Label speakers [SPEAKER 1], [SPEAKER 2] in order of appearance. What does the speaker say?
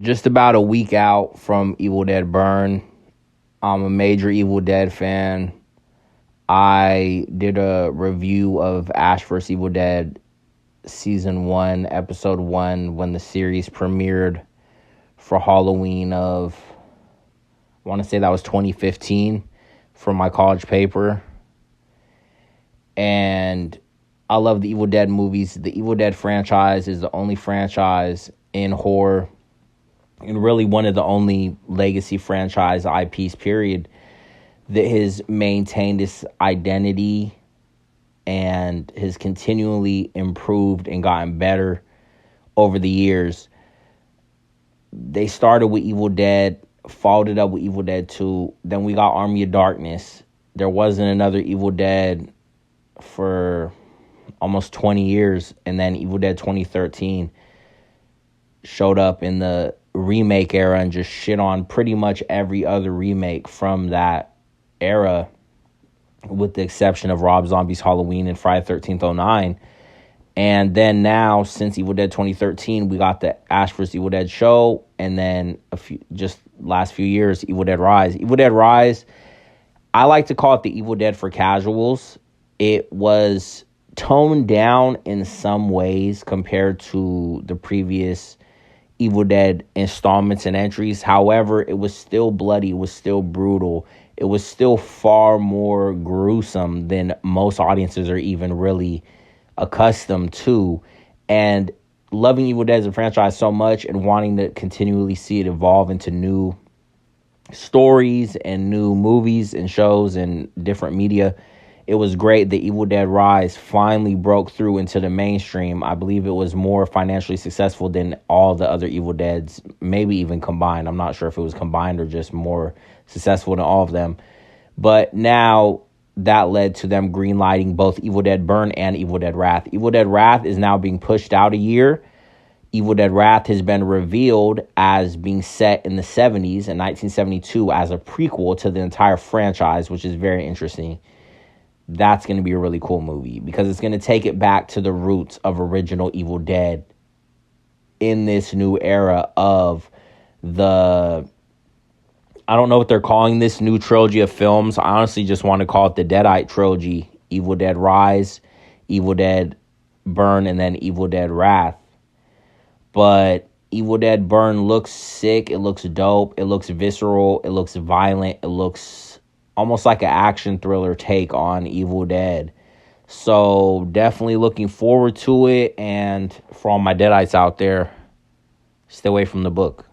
[SPEAKER 1] Just about a week out from Evil Dead Burn. I'm a major Evil Dead fan. I did a review of Ash vs. Evil Dead Season 1, Episode 1, when the series premiered for Halloween of, I want to say that was 2015, for my college paper. And I love the Evil Dead movies. The Evil Dead franchise is the only franchise in horror, and really one of the only legacy franchise IPs, period, that has maintained its identity and has continually improved and gotten better over the years. They started with Evil Dead, followed it up with Evil Dead 2. Then we got Army of Darkness. There wasn't another Evil Dead for almost 20 years. And then Evil Dead 2013 showed up in the remake era and just shit on pretty much every other remake from that era, with the exception of Rob Zombie's Halloween and Friday the 13th 09. And then now, since Evil Dead 2013, we got the Ash vs. Evil Dead show, and then last few years, Evil Dead Rise. Evil Dead Rise, I like to call it the Evil Dead for casuals. It was toned down in some ways compared to the previous Evil Dead installments and entries. However, it was still bloody, it was still brutal, it was still far more gruesome than most audiences are even really accustomed to. And loving Evil Dead as a franchise so much and wanting to continually see it evolve into new stories and new movies and shows and different media, it was great that Evil Dead Rise finally broke through into the mainstream. I believe it was more financially successful than all the other Evil Deads, maybe even combined. I'm not sure if it was combined or just more successful than all of them. But now that led to them greenlighting both Evil Dead Burn and Evil Dead Wrath. Evil Dead Wrath is now being pushed out a year. Evil Dead Wrath has been revealed as being set in the 70s, in 1972, as a prequel to the entire franchise, which is very interesting. That's going to be a really cool movie because it's going to take it back to the roots of original Evil Dead in this new era of the, I don't know what they're calling this new trilogy of films. I honestly just want to call it the Deadite trilogy: Evil Dead Rise, Evil Dead Burn, and then Evil Dead Wrath. But Evil Dead Burn looks sick. It looks dope. It looks visceral. It looks violent. It looks almost like an action thriller take on Evil Dead. So definitely looking forward to it. And for all my Deadites out there, stay away from the book.